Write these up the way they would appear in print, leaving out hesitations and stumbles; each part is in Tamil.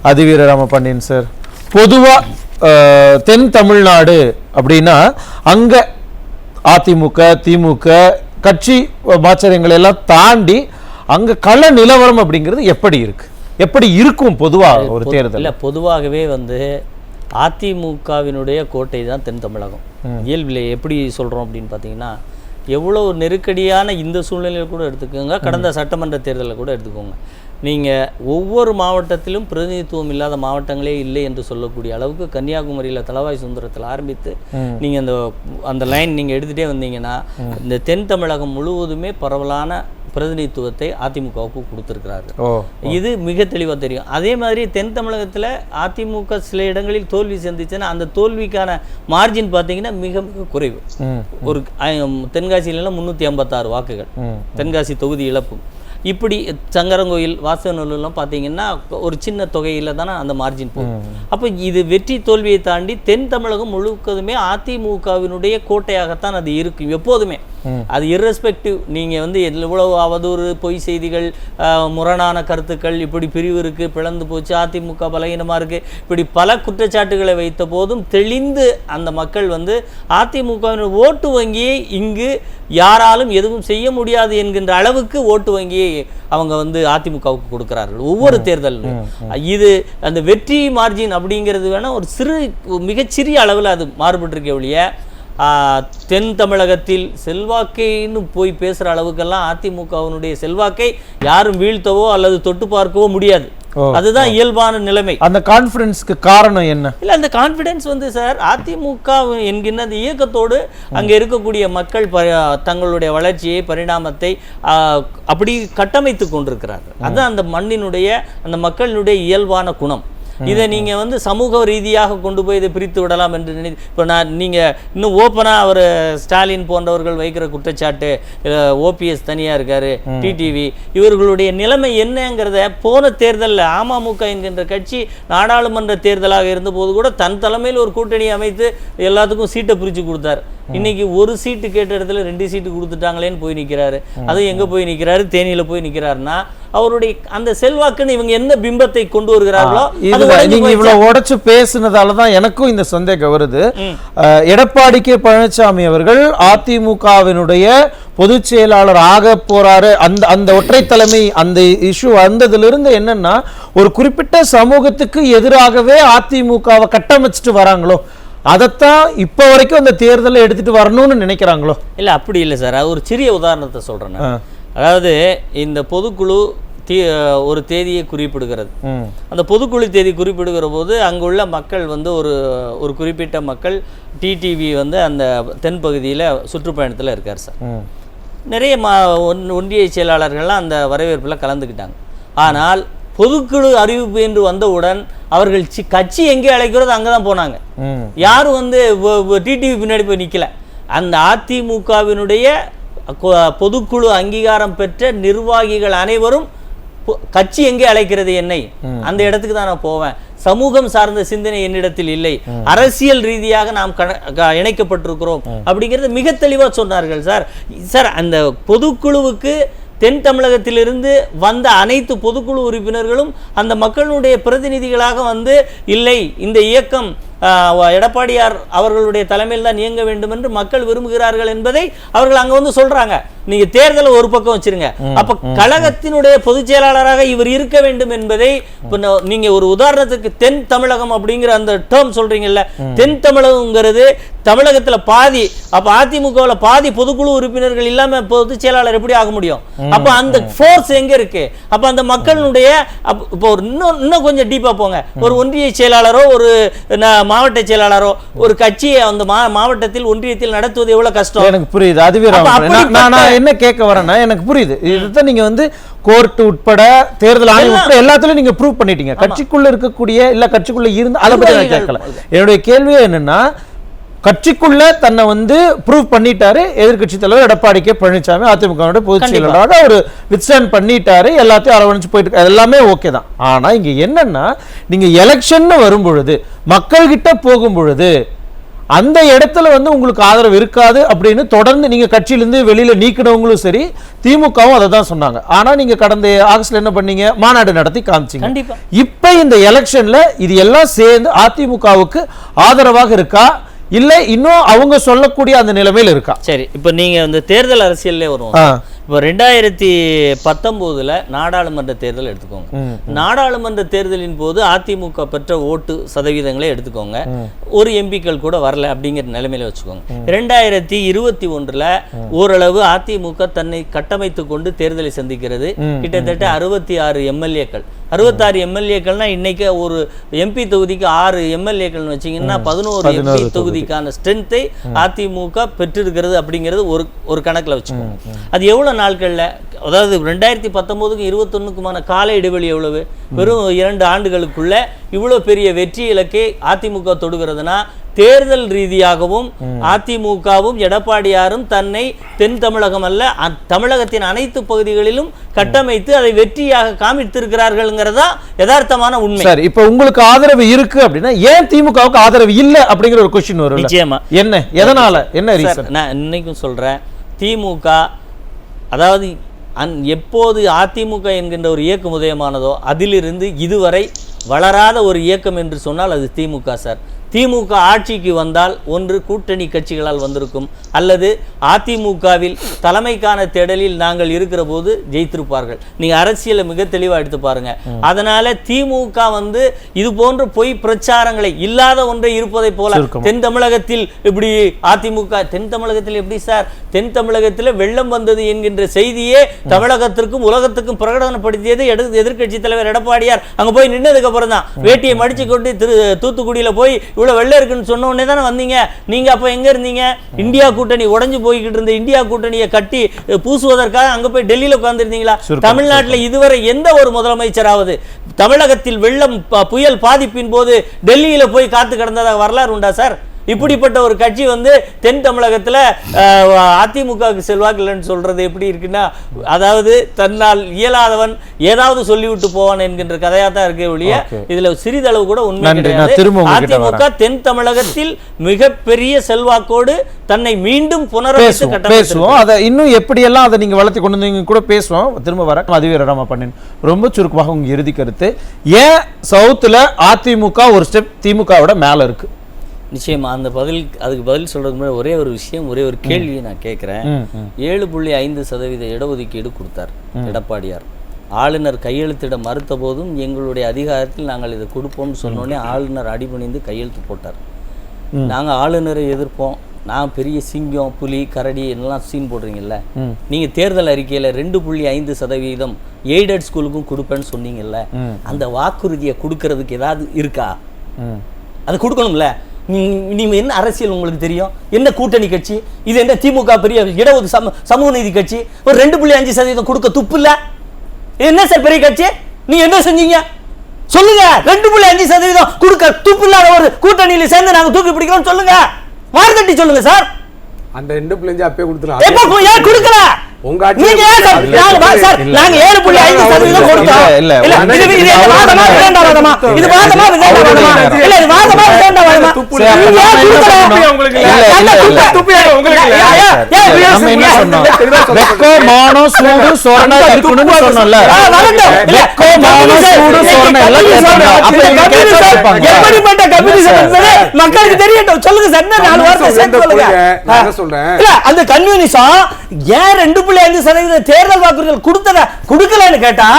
அதிவீர ராமபாண்டியன் சார், பொதுவாக தென் தமிழ்நாடு அப்படின்னா அங்கே அதிமுக திமுக கட்சி மாச்சரியங்களை எல்லாம் தாண்டி அங்கே கள நிலவரம் அப்படிங்கிறது எப்படி இருக்கு, எப்படி இருக்கும் பொதுவாக ஒரு தேர்தல்? இல்லை, பொதுவாகவே வந்து அதிமுகவினுடைய கோட்டை தான் தென் தமிழகம். இயல்பில் எப்படி சொல்கிறோம் அப்படின்னு பார்த்தீங்கன்னா, எவ்வளோ நெருக்கடியான இந்த சூழ்நிலையில் கூட எடுத்துக்கோங்க, கடந்த சட்டமன்ற தேர்தலில் கூட எடுத்துக்கோங்க, நீங்கள் ஒவ்வொரு மாவட்டத்திலும் பிரதிநிதித்துவம் இல்லாத மாவட்டங்களே இல்லை என்று சொல்லக்கூடிய அளவுக்கு கன்னியாகுமரியில் தளவாய் சுந்தரத்தில் ஆரம்பித்து நீங்கள் அந்த லைன் நீங்கள் எடுத்துகிட்டே வந்தீங்கன்னா இந்த தென் தமிழகம் முழுவதுமே பரவலான பிரதிநிதித்துவத்தை அதிமுகவுக்கு கொடுத்துருக்கிறாரு. இது மிக தெளிவாக தெரியும். அதே மாதிரி தென் தமிழகத்தில் அதிமுக சில இடங்களில் தோல்வி சந்திச்சுன்னா அந்த தோல்விக்கான மார்ஜின் பார்த்தீங்கன்னா மிக மிக குறைவு. ஒரு தென்காசியிலாம் 356 வாக்குகள் தென்காசி தொகுதி இழப்பு. இப்படி சங்கரங்கோயில் வாசகநல்லூர்லாம் பார்த்தீங்கன்னா ஒரு சின்ன தொகையில் தானே அந்த மார்ஜின் போகும். அப்போ இது வெற்றி தோல்வியை தாண்டி தென் தமிழகம் முழுக்கதுமே அதிமுகவினுடைய கோட்டையாகத்தான் அது இருக்கும் எப்போதுமே. அது இர்ரெஸ்பெக்டிவ், நீங்கள் வந்து எவ்வளவு அவதூறு பொய் செய்திகள் முரணான கருத்துக்கள் இப்படி பிரிவு இருக்குது, பிளந்து போச்சு, அதிமுக பலகீனமாக இருக்குது, இப்படி பல குற்றச்சாட்டுகளை வைத்த போதும் தெளிந்து அந்த மக்கள் வந்து அதிமுகவின் ஓட்டு வங்கியை இங்கு யாராலும் எதுவும் செய்ய முடியாது என்கின்ற அளவுக்கு ஓட்டு வங்கியை அவங்க வந்து அதிமுகவுக்கு கொடுக்கிறார்கள் ஒவ்வொரு தேர்தலும். இது அந்த வெற்றி மார்ஜின் அப்படிங்கிறது வேணால் ஒரு மிகச்சிறிய அளவில் அது மாறுபட்டிருக்க ஒழிய தென் தமிழகத்தில் செல்வாக்கைன்னு போய் பேசுகிற அளவுக்கெல்லாம் அதிமுகவினுடைய செல்வாக்கை யாரும் வீழ்த்தவோ அல்லது தொட்டு பார்க்கவோ முடியாது. அதுதான் இயல்பான நிலைமை. அந்த கான்ஃபிடன்ஸ்க்கு காரணம் என்ன? இல்லை, அந்த கான்ஃபிடன்ஸ் வந்து சார் அதிமுக என்கின்ற அந்த இயக்கத்தோடு அங்கே இருக்கக்கூடிய மக்கள் தங்களுடைய வளர்ச்சியை பரிணாமத்தை அப்படி கட்டமைத்து கொண்டிருக்கிறார்கள். அதுதான் அந்த மண்ணினுடைய அந்த மக்களினுடைய இயல்பான குணம். இதை நீங்கள் வந்து சமூக ரீதியாக கொண்டு போய் இதை பிரித்து விடலாம் என்று இப்போ நீங்கள் இன்னும் ஓப்பனாக அவர் ஸ்டாலின் போன்றவர்கள் வைக்கிற குற்றச்சாட்டு, ஓபிஎஸ் தனியாக இருக்கார், டிடிவி, இவர்களுடைய நிலைமை என்னங்கிறத போன தேர்தலில் அமமுக என்கின்ற கட்சி நாடாளுமன்ற தேர்தலாக இருந்தபோது கூட தன் தலைமையில் ஒரு கூட்டணி அமைத்து எல்லாத்துக்கும் சீட்டை பிரித்து கொடுத்தார். இன்னைக்கு ஒரு சீட்டு கேட்ட இடத்துல 2 சீட்டு கொடுத்துட்டாங்களேன்னு போய் நிற்கிறாரு. அதுவும் எங்கே போய் நிற்கிறாரு? தேனியில் போய் நிற்கிறாருன்னா அவருடைய அந்த செல்வாக்குன்னு இவங்க எந்த பிம்பத்தை கொண்டு வருகிறார்களோ நீங்க இவ்வளவு உடைச்சு பேசுனதாலதான் எனக்கும் இந்த சந்தேகம் வருது. எடப்பாடி கே பழனிசாமி அவர்கள் அதிமுகவினுடைய பொதுச் செயலாளர் ஆக போறாரு, அந்த ஒற்றை தலைமை அந்த இஷ்யூ வந்ததிலிருந்து என்னன்னா ஒரு குறிப்பிட்ட சமூகத்துக்கு எதிராகவே அதிமுகவை கட்டமைச்சிட்டு வராங்களோ, அதைத்தான் இப்போ வரைக்கும் அந்த தேர்தலை எடுத்துட்டு வரணும்னு நினைக்கிறாங்களோ? இல்லை, அப்படி இல்லை சார். அது ஒரு சிறிய உதாரணத்தை சொல்றேன். அதாவது இந்த பொதுக்குழு ஒரு தேதியை குறிப்பிடுகிறது. அந்த பொதுக்குழு தேதி குறிப்பிடுகிற போது அங்குள்ள மக்கள் வந்து ஒரு குறிப்பிட்ட மக்கள் டிடிவி வந்து அந்த தென் பகுதியில் சுற்றுப்பயணத்தில் இருக்கார் சார். நிறைய ஒன்றிய செயலாளர்கள்லாம் அந்த வரவேற்பில் கலந்துக்கிட்டாங்க. ஆனால் பொதுக்குழு அறிவிப்பு என்று வந்தவுடன் அவர்கள் கட்சி எங்கே அழைக்கிறதோ அங்கே தான் போனாங்க. யாரும் வந்து டிடிவி பின்னாடி போய் நிற்கல. அந்த அதிமுகவினுடைய பொதுக்குழு அங்கீகாரம் பெற்ற நிர்வாகிகள் அனைவரும் கட்சி எங்கே அழைக்கிறது என்னை, அந்த இடத்துக்கு தான் நான் போவேன். சமூகம் சார்ந்த சிந்தனை என்னிடத்தில் இல்லை, அரசியல் ரீதியாக நாம் இணைக்கப்பட்டிருக்கிறோம் அப்படிங்கிறது மிக தெளிவாக சொன்னார்கள் சார். சார், அந்த பொதுக்குழுவுக்கு தென் தமிழகத்திலிருந்து வந்த அனைத்து பொதுக்குழு உறுப்பினர்களும் அந்த மக்களுடைய பிரதிநிதிகளாக வந்து இல்லை, இந்த இயக்கம் எடப்பாடியார் அவர்களுடைய தலைமையில் தான் இயங்க வேண்டும் என்று மக்கள் விரும்புகிறார்கள் என்பதை அவர்கள் அங்க வந்து சொல்றாங்க. நீங்க தேர்தலை ஒரு பக்கம் வச்சிருங்க, அப்ப கழகத்தினுடைய பொதுச் செயலாளராக இவர் இருக்க வேண்டும் என்பதை நீங்க ஒரு உதாரணத்துக்கு தென் தமிழகம் அப்படிங்கிற அந்த டேர்ம் சொல்றீங்கல்ல, தென் தமிழகம்ங்கிறது தமிழகத்துல பாதி, அப்ப அதிமுகவுல பாதி பொதுக்குழு உறுப்பினர்கள் இல்லாம பொதுச் செயலாளர் எப்படி ஆக முடியும்? அப்ப அந்த ஃபோர்ஸ் எங்க இருக்கு? அப்ப அந்த மக்களுடைய இப்போ இன்னும் கொஞ்சம் டீப்பா போங்க, ஒரு ஒன்றிய செயலாளரோ ஒரு மாவட்ட செயலாளரோ ஒரு கட்சியை அந்த மாவட்டத்தில் ஒன்றியத்தில் நடத்துவது எவ்வளவு கஷ்டம். எனக்கு புரியுது. அதுவே நான் என்ன கேட்க வரேன்னா எனக்கு புரியுது. இதுதான் நீங்க வந்து கோர்ட் உட்பட தேர்தல் ஆணையம் உட்பட எல்லாத்துலயும் நீங்க ப்ரூவ் பண்ணிட்டீங்க. கட்சிக்குள்ள இருக்கக்கூடிய இல்ல கட்சிக்குள்ள இருந்து அதை பத்தி நான் கேட்கல. என்னுடைய கேள்வியே என்னன்னா, கட்சிக்குள்ள தன்னை வந்து ப்ரூவ் பண்ணிட்டாரு எதிர்கட்சி தலைவர் எடப்பாடி கே பழனிசாமி, அதிமுக பொதுச் செயலாளராக ஒரு வித்ஸ்டாண்ட் பண்ணிட்டாரு, எல்லாத்தையும் அரவணைச்சு போயிட்டு எல்லாமே ஓகே தான். ஆனா இங்க என்னன்னா, நீங்க எலெக்ஷன் வரும் பொழுது மக்கள் கிட்ட போகும் பொழுது அந்த இடத்துல வந்து உங்களுக்கு ஆதரவு இருக்காது அப்படின்னு தொடர்ந்து நீங்க கட்சியிலிருந்து வெளியில நீக்கினவங்களும் சரி, திமுகவும் அதை தான் சொன்னாங்க. ஆனா நீங்க கடந்த ஆகஸ்ட்ல என்ன பண்ணீங்க, மாநாடு நடத்தி காமிச்சீங்க. இப்ப இந்த எலெக்ஷன்ல இது எல்லாம் சேர்ந்து அதிமுகவுக்கு ஆதரவாக இருக்கா, இல்ல இன்னும் அவங்க சொல்லக்கூடிய அந்த நிலைமையில இருக்கா? சரி, இப்ப நீங்க அந்த தேர்தல் அரசியல்லே வரும். இப்போ 2019 நாடாளுமன்ற தேர்தல் எடுத்துக்கோங்க. நாடாளுமன்ற தேர்தலின் போது அதிமுக பெற்ற ஓட்டு சதவீதங்களே எடுத்துக்கோங்க, ஒரு எம்பிக்கள் கூட வரல அப்படிங்கிற நிலைமையில வச்சுக்கோங்க. 2021 ஓரளவு அதிமுக தன்னை கட்டமைத்து கொண்டு தேர்தலை சந்திக்கிறது. கிட்டத்தட்ட 66 எம்எல்ஏக்கள். 66 எம்எல்ஏக்கள்னா இன்னைக்கு ஒரு எம்பி தொகுதிக்கு 6 எம்எல்ஏக்கள் வச்சிங்கன்னா 11 எம்பி தொகுதிக்கான ஸ்ட்ரென்த்தை அதிமுக பெற்றிருக்கிறது அப்படிங்கிறது ஒரு கணக்கில் வச்சுக்கோங்க. அது எவ்வளோ நாட்களில், அதாவது 2019க்கும் 2021க்குமான கால இடைவெளி எவ்வளவு? வெறும் 2 ஆண்டுகளுக்குள்ள இவ்வளோ பெரிய வெற்றி இலக்கை அதிமுக தொடுகிறதுனா, தேர்தல் ரீதியாகவும் அதிமுகவும் எடப்பாடியாரும் தன்னை தென் தமிழகம் அல்ல தமிழகத்தின் அனைத்து பகுதிகளிலும் கட்டமைத்து அதை வெற்றியாக காமித்திருக்கிறார்கள்ங்கிறதா யதார்த்தமான உண்மை. சரி, இப்போ உங்களுக்கு ஆதரவு இருக்கு அப்படின்னா ஏன் திமுகவுக்கு ஆதரவு இல்லை அப்படிங்கிற ஒரு கொஸ்டின் வரும். நிச்சயமா என்ன, எதனால, என்ன ரீசன்? நான் இன்னைக்கும் சொல்றேன், திமுக அதாவது எப்போது அதிமுக என்கின்ற ஒரு இயக்கம் உதயமானதோ அதிலிருந்து இதுவரை வளராத ஒரு இயக்கம் என்று சொன்னால் அது திமுக சார். திமுக ஆட்சிக்கு வந்தால் ஒன்று கூட்டணி கட்சிகளால் வந்திருக்கும், அல்லது அதிமுகவில் தலைமைக்கான தேடலில் நாங்கள் இருக்கிற போது ஜெயித்திருப்பார்கள். நீங்க அரசியலை மிக தெளிவாக எடுத்து பாருங்க. அதனால திமுக வந்து இது போன்ற பொய் பிரச்சாரங்களை இல்லாத ஒன்றை இருப்பதை போல தென் தமிழகத்தில் இப்படி அதிமுக தென் தமிழகத்தில் எப்படி சார், தென் தமிழகத்தில் வெள்ளம் வந்தது என்கின்ற செய்தியே தமிழகத்திற்கும் உலகத்துக்கும் பிரகடனப்படுத்தியது எதிர்க்கட்சி தலைவர் எடப்பாடியார். அங்க போய் நின்னதுக்கு அப்புறம் தான் வேட்டியை மடிச்சு கொண்டு தூத்துக்குடியில போய் இவ்வளவு வெள்ளம் இருக்குன்னு சொன்ன உடனே தானே வந்தீங்க. நீங்க அப்ப எங்க இருந்தீங்க? இந்தியா கூட்டணி உடைஞ்சு போய்கிட்டு இருந்த இந்தியா கூட்டணியை கட்டி பூசுவதற்காக அங்க போய் டெல்லியில உட்கார்ந்துருந்தீங்களா? தமிழ்நாட்டில் இதுவரை எந்த ஒரு முதலமைச்சராவது தமிழகத்தில் வெள்ளம் புயல் பாதிப்பின் போது டெல்லியில போய் காத்து கிடந்ததாக வரலாறு உண்டா சார்? இப்படிப்பட்ட ஒரு கட்சி வந்து தென் தமிழகத்தில் அதிமுகவுக்கு செல்வாக்கு இல்லைன்னு சொல்றது எப்படி இருக்குன்னா, அதாவது தன்னால் இயலாதவன் ஏதாவது சொல்லிவிட்டு போவான் என்கின்ற கதையா தான் இருக்கே ஒழிய இதுல சிறிதளவு கூட உண்மை கிடையாது. அதிமுக தென் தமிழகத்தில் மிகப்பெரிய செல்வாக்கோடு தன்னை மீண்டும் புனரமைத்து பேசுவோம். அதை இன்னும் எப்படியெல்லாம் அதை நீங்க வளர்த்தி கொண்டு வந்தீங்க கூட பேசுவோம். திரும்ப வர அதுவே ராம ரொம்ப சுருக்கமாக உங்க இறுதி கருத்து, ஏன் சவுத்துல அதிமுக ஒரு ஸ்டெப் திமுகவோட மேல இருக்கு? நிச்சயமா அந்த அதுக்கு பதில் சொல்றதுக்கு முன்னாடி ஒரே ஒரு விஷயம், ஒரே ஒரு கேள்வியை நான் கேட்கிறேன். 7.5% இடஒதுக்கீடு கொடுத்தார் எடப்பாடியார். ஆளுநர் கையெழுத்திட மறுத்த போதும் எங்களுடைய அதிகாரத்தில் நாங்கள் இதை கொடுப்போம்னு சொன்னோடனே ஆளுநர் அடிபணிந்து கையெழுத்து போட்டார். நாங்கள் ஆளுநரை எதிர்ப்போம், நான் பெரிய சிங்கம் புலி கரடி எல்லாம் சீன் போடுறீங்கல்ல. நீங்க தேர்தல் அறிக்கையில 2.5% எய்டட் ஸ்கூலுக்கும் கொடுப்பேன்னு சொன்னீங்கல்ல, அந்த வாக்குறுதியை கொடுக்கறதுக்கு ஏதாவது இருக்கா? அது கொடுக்கணும்ல. நீங்க என்ன அரசியல் உங்களுக்கு தெரியும்? என்ன கூட்டணி கட்சி இது? என்ன திமுக பெரிய இடஒது சமூக நீதி கட்சி? ஒரு 2.5% கொடுக்க துப்பு இல்ல? என்ன சார் பெரிய கட்சி? நீங்க என்ன செஞ்சீங்க சொல்லுங்க? 2.5% கொடுக்க துப்பு இல்லாத ஒரு கூட்டணியில சேர்ந்து நாங்க தூக்கி பிடிக்கிறோம் சொல்லுங்க, மார்க்கெட்டி சொல்லுங்க சார். அந்த 2.5 அப்பே கொடுத்துறோம். எப்ப ஏன் கொடுக்கல? உங்க நீங்க சார் நாங்க 7.5% கொடுத்தோம். இல்ல இது வாதமா வேண்டாமா? இது வாதமா வேண்டாமா? இல்ல இது வாதமா வேண்டாமா? உங்களுக்கு இல்ல துப்பியா உங்களுக்கு இல்ல. நம்ம என்ன சொன்னோம்? வெக்கோ மானோ சூடு சொரணை இருக்கணும்னு சொன்னோம்ல. வெக்கோ மானோ சூடு சொரணை எல்லாம் கேட்பாங்க. அப்ப எப்படிப்பட்ட கம்யூனிசம் என்பது மக்களுக்கு தெரியட்டும். சொல்லுங்க சார், என்ன நாலு வார்த்தை சேர்த்து சொல்லுங்க. நான் சொல்றேன், இல்ல அந்த கம்யூனிசம் ஏன் 2.5% தேர்தல் வாக்குறுதிகள் கொடுக்கலன்னு கேட்டா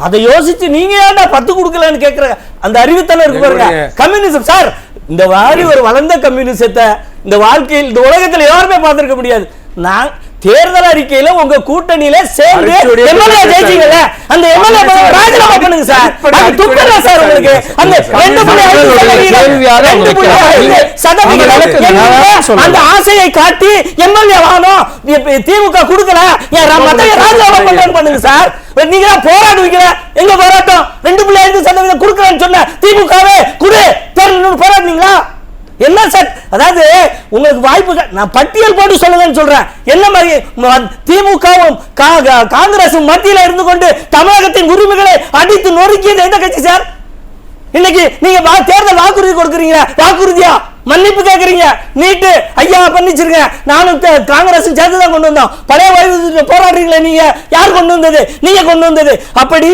அதை யோசிச்சு நீங்க ஏன்டா 10 கொடுக்கலன்னு கேக்குற அந்த அறிவுத்தனம் இருக்கு பாருங்க. கம்யூனிசம் சார், இந்த மாதிரி ஒரு வளர்ந்த கம்யூனிசத்தை இந்த வாழ்க்கையில் இந்த உலகத்தில் யாருமே பார்த்திருக்க முடியாது. நான் தேர்தல் அறிக்கையில உங்க கூட்டணியில சேர்ந்து எம்எல்ஏ ஜெயிச்சீங்கல்ல, அந்த எம்எல்ஏ ராஜினாமா பண்ணுங்க சார். அது துப்புல சார் உங்களுக்கு அந்த 2.5% அந்த ஆசையை காட்டி எம்எல்ஏ வாங்கணும் திமுக கொடுக்கல, ராஜினாமா பண்ணுங்க சார். நீங்க போராடுவீங்க, எங்க போராட்டம்? 2.5% கொடுக்கலன்னு சொன்ன திமுகவே குடு தேர்தல் போராடுனீங்களா? என்ன சார், அதாவது உங்களுக்கு வாய்ப்பு நான் பட்டியல் போட்டு சொல்லுங்கன்னு சொல்றேன். என்ன மாதிரி திமுகவும் காங்கிரசும் மத்தியில இருந்து கொண்டு தமிழகத்தின் உரிமைகளை அடித்து நொறுக்கியது எந்த கட்சி சார்? இன்னைக்கு நீங்க தேர்தல் வாக்குறுதி கொடுக்குறீங்க, வாக்குறுதியா மன்னிப்பு கேக்குறீங்க. நீட்டு ஐயா பண்ணிச்சிருங்க, நானும் காங்கிரஸ் சேர்த்து தான் கொண்டு வந்தோம். பழைய ஓய்வூதியத்தை போராடுறீங்களே நீங்க, யார் கொண்டு வந்தது? நீங்க கொண்டு வந்தது. அப்படி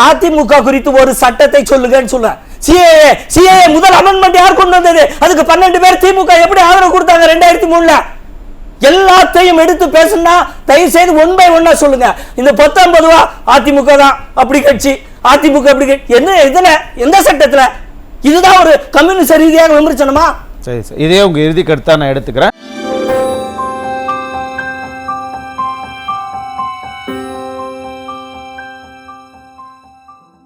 அதிமுக குறித்து ஒரு சட்டத்தை சொல்லுங்கன்னு சொல்ல. சிஏஏ முதல் அமெண்ட்மெண்ட் யார் கொண்டு வந்தது? அதுக்கு 12 பேர் திமுக எப்படி ஆதரவு கொடுத்தாங்க 2003? எல்லாத்தையும் எடுத்து பேசுனா தயவு செய்து 1 by 1 சொல்லுங்க. இந்த 19 ரூபா அதிமுக தான் அப்படி கட்சி, அதிமுக அப்படி என்ன இதுல எந்த சட்டத்துல? இதுதான் ஒரு கம்யூனிஸ்ட் ரீதியாக விமர்சனமா? சரி, இதே உங்க இறுதி கருத்தா நான் எடுத்துக்கிறேன்.